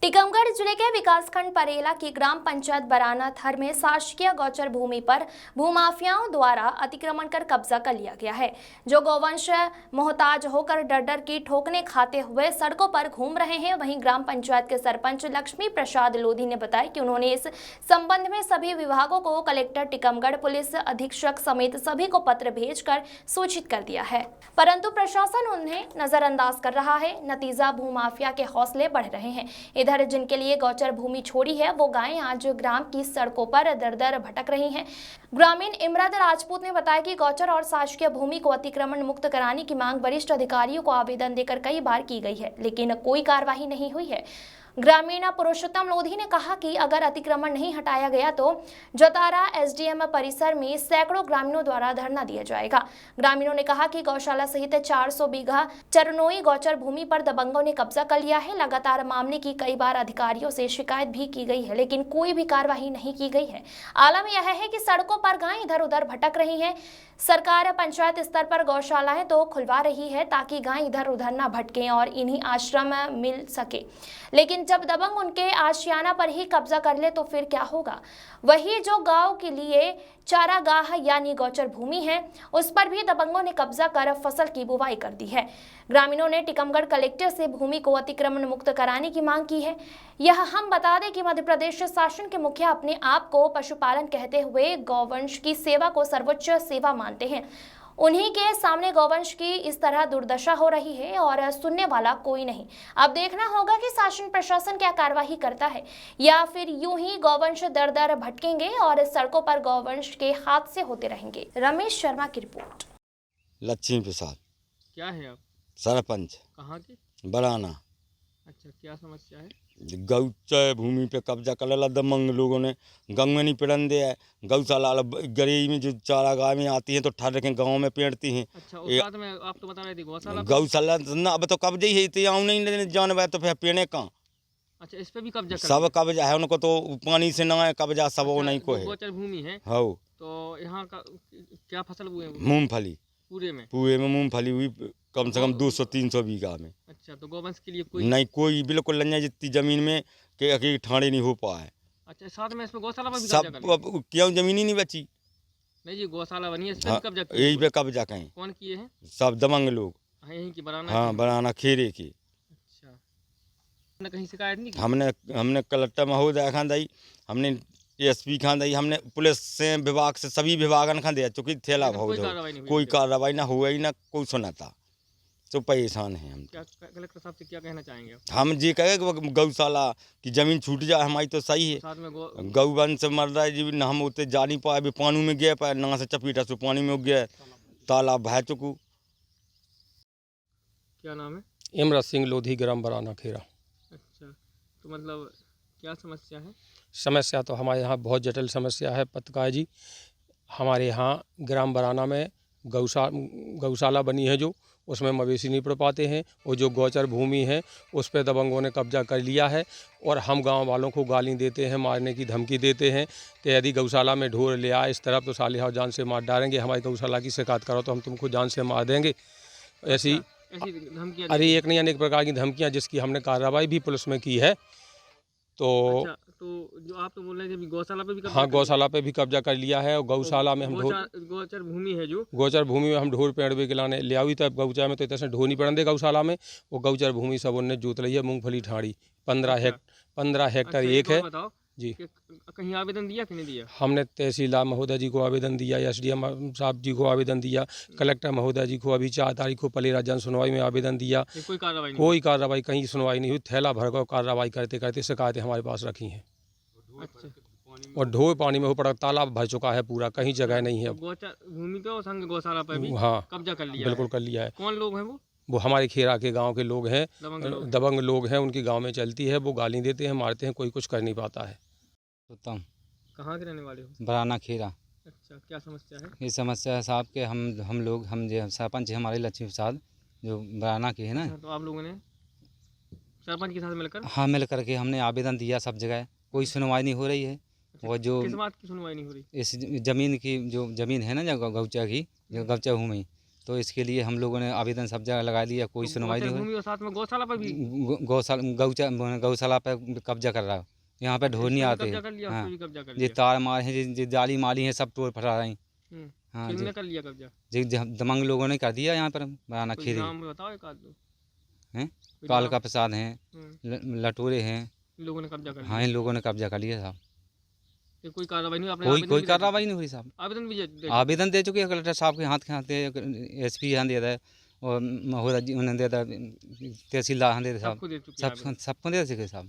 टीकमगढ़ जिले के विकासखंड परेला की ग्राम पंचायत बराना थर में शासकीय गौचर भूमि पर भूमाफियाओं द्वारा अतिक्रमण कर कब्जा कर लिया गया है। जो गौवंश मोहताज होकर डर डर की ठोकने खाते हुए सड़कों पर घूम रहे हैं। वहीं ग्राम पंचायत के सरपंच लक्ष्मी प्रसाद लोधी ने बताया कि उन्होंने इस संबंध में सभी विभागों को कलेक्टर टीकमगढ़, पुलिस अधीक्षक समेत सभी को पत्र भेजकर सूचित कर दिया है, परंतु प्रशासन उन्हें नजरअंदाज कर रहा है। नतीजा भूमाफिया के हौसले बढ़ रहे हैं। इधर जिनके लिए गौचर भूमि छोड़ी है वो गायें आज ग्राम की सड़कों पर दर दर भटक रही हैं। ग्रामीण इमराद राजपूत ने बताया कि गौचर और शासकीय भूमि को अतिक्रमण मुक्त कराने की मांग वरिष्ठ अधिकारियों को आवेदन देकर कई बार की गई है, लेकिन कोई कार्रवाई नहीं हुई है। ग्रामीण पुरुषोत्तम लोधी ने कहा कि अगर अतिक्रमण नहीं हटाया गया तो जोतारा एसडीएम परिसर में सैकड़ों ग्रामीणों द्वारा धरना दिया जाएगा। ग्रामीणों ने कहा कि गौशाला सहित 400 बीघा चरनोई गौचर भूमि पर दबंगों ने कब्जा कर लिया है। लगातार मामले की कई बार अधिकारियों से शिकायत भी की गई है, लेकिन कोई भी कार्रवाई नहीं की गई है। आलम यह है कि सड़कों पर गायें इधर उधर भटक रही हैं। सरकार पंचायत स्तर पर गौशालाएं तो खुलवा रही है ताकि गायें इधर उधर न भटकें और इन्हीं आश्रम मिल सके, लेकिन जब दबंग उनके आशियाना पर ही कब्जा कर ले तो फिर क्या होगा। वही जो गांव के लिए चारागाह यानी गौचर भूमि है उस पर भी दबंगों ने कब्जा कर फसल की बुवाई कर दी है। ग्रामीणों ने टीकमगढ़ कलेक्टर से भूमि को अतिक्रमण मुक्त कराने की मांग की है। यह हम बता दें कि मध्य प्रदेश शासन के मुखिया अपने आप को पशुपालन कहते हुए गौवंश की सेवा को सर्वोच्च सेवा मानते हैं। उन्हीं के सामने गौवंश की इस तरह दुर्दशा हो रही है और सुनने वाला कोई नहीं। अब देखना होगा कि शासन प्रशासन क्या कार्रवाई करता है या फिर यूं ही गौवंश दर दर भटकेंगे और सड़कों पर गौवंश के हादसे होते रहेंगे। रमेश शर्मा की रिपोर्ट। लक्ष्मी प्रसाद। क्या है आप? सरपंच। कहाँ के? बराना। अच्छा, क्या समस्या है? गौचर भूमि पे कब्जा कर ला दबंग लोगों ने। गाँव में नहीं पेड़न दिया है। गौशाला गरीब में जो चारागाह में आती हैं तो ठहर के गाँव में पेड़ती हैं। अच्छा, उस बात में आप तो बता रहे थे गौशाला गौशाला ना अब तो कब्जे ही है, आऊँ नहीं जानवर तो फिर पेड़े कहाँ। अच्छा, इस पे भी कब्जा कर सब कब्जा है उनको तो पानी से ना है कब्जा सब। वो नहीं को है गौचर भूमि है हो। तो यहाँ का क्या फसल हुए? मूंगफली। पूरे में मूंगफली हुई कम से कम 200-300 बीघा में। अच्छा, तो गौवंश के लिए कोई नहीं, कोई बिल्कुल लंजा जितनी जमीन में के ठाणे नहीं हो पाए। अच्छा, साथ में इसमें गौशाला पर भी सब कब्जा कर लिया? क्यों जमीन ही नहीं बची। नहीं जी, गौशाला बनी है, इस पे हाँ, भी कब्जा किया? यही पे कब्जा कहें। कौन किए हैं? सब दबंग लोग। हाँ, यहीं की बराना। हाँ, बराना खेरे की। अच्छा, हमने कहीं शिकायत नहीं की? हमने कलेक्टर महोदय खान दी, हमने एसपी खान दी, हमने पुलिस से विभाग से सभी विभागन खान दिया, चूँकि थैला बहुत कोई कार्रवाई ना हुआ ही ना कोई सुनाता। तो परेशान हैं हम। क्या कलेक्टर साहब से क्या कहना चाहेंगे आप? हम जी कहे गौशाला की जमीन छूट जाए हमारी तो सही है। साथ में गौवंश मर रहा है जी, ना हम उतने जा नहीं पाए। अभी पानी में गया पाए ना से चपीटा से पानी में गया, तालाब बह चुकू। क्या नाम है? इमराद सिंह लोधी, ग्राम बराना खेरा। अच्छा, तो मतलब क्या समस्या है? समस्या तो हमारे यहाँ बहुत जटिल समस्या है पत्रकार जी। हमारे यहाँ ग्राम बराना में गौशाला बनी है जो, उसमें मवेशी नहीं पड़ पाते हैं। और जो गौचर भूमि है उस पर दबंगों ने कब्जा कर लिया है और हम गांव वालों को गाली देते हैं, मारने की धमकी देते हैं कि यदि गौशाला में ढोर ले आए इस तरफ तो साले हाथ जान से मार डालेंगे, हमारी गौशाला की शिकायत करो तो हम तुमको जान से मार देंगे। ऐसी धमकियाँ? अरे एक नहीं अनेक प्रकार की धमकियाँ, जिसकी हमने कार्रवाई भी पुलिस में की है। तो अच्छा, तो जो आप तो बोल रहे थे गौशाला पे भी कब्जा? हाँ, गौशाला पे भी कब्जा कर लिया है और गौशाला में हम गौचर भूमि है जो, गौचर भूमि में हम ढोर पेड़ भी खिलाने ले आई। तब गौचा में तो इतने ढोर नहीं पड़न दे गौशाला में। वो गौचर भूमि सब उनने जोत ली है, मूंगफली ठाड़ी 15 हेक्टर एक है जी। कहीं आवेदन दिया कि नहीं दिया? हमने तहसीलदार महोदय जी को आवेदन दिया, एसडीएम साहब जी को आवेदन दिया, कलेक्टर महोदय जी को अभी 4 तारीख को पलेरा जन सुनवाई में आवेदन दिया। कोई कार्रवाई कहीं सुनवाई नहीं हुई। थैला भर कर कार्रवाई करते करते शिकायतें हमारे पास रखी हैं। अच्छा, और ढोर पानी में हो पड़ा, तालाब भर चुका है पूरा, कहीं जगह नहीं है। गौचर भूमि पे और संग गौशाला पे भी हाँ कब्जा कर लिया? बिल्कुल कर लिया है। कौन लोग हैं वो हमारे खेरा के गांव के लोग हैं, दबंग लोग हैं। उनकी गांव में चलती है, वो गाली देते हैं, मारते हैं, कोई कुछ कर नहीं पाता है। उत्तम, कहाँ के रहने वाले हो? बराना खेरा। अच्छा, क्या समस्या है? ये समस्या है साहब के हम लोग जो सरपंच है हमारे लक्ष्मी प्रसाद जो बराना के है ना। तो आप लोगों ने सरपंच के साथ मिलकर? हाँ, मिल करके हमने आवेदन दिया सब जगह, कोई सुनवाई नहीं हो रही है। अच्छा, और जो किस बात की सुनवाई नहीं हो रही? इस जमीन की जो जमीन है ना जो गौचा की जो गौचा भूमि तो इसके लिए हम लोगों ने आवेदन सब जगह लगा दिया, कोई तो सुनवाई नहीं गोचर हुई। भूमि और साथ में गौशाला पर भी गौशाला पे कब्जा कर रहा है, यहाँ पे ढोर नहीं इसने भी आते कब्जा कर लिया, हाँ, उसने भी कब्जा कर ये लिया। तार मार हैं, ये जाली मारी हैं, सब तोड़ फटा रहे हैं। हम्म, हाँ किसने जी, कर लिया कब्जा? दमंग लोगों ने कर दिया यहाँ पर बनाना कोई खेरी नाम बताओ एक आध दो। हैं, कोई कालका नाम? प्रसाद हैं, लटोरे हैं। इन लोगों ने कब्जा कर हाँ, लिया। इन लोगों ने कब्जा कर लिया साहब। फिर कोई कार्रवाई नहीं हुई? आपने कोई आवेदन कोई भी दे दिया? कार्रवाई नहीं हुई साहब। आवेदन भी दे आवेदन दे चुके हैं कलेक्टर साहब के हाथ एसपी यहाँ दे रहा है, और महोदय जी उन्होंने दे दिया, तहसीलदार यहाँ दे दिया साहब, सबको दे चुके हैं आवेदन। सबको दे चुके साहब।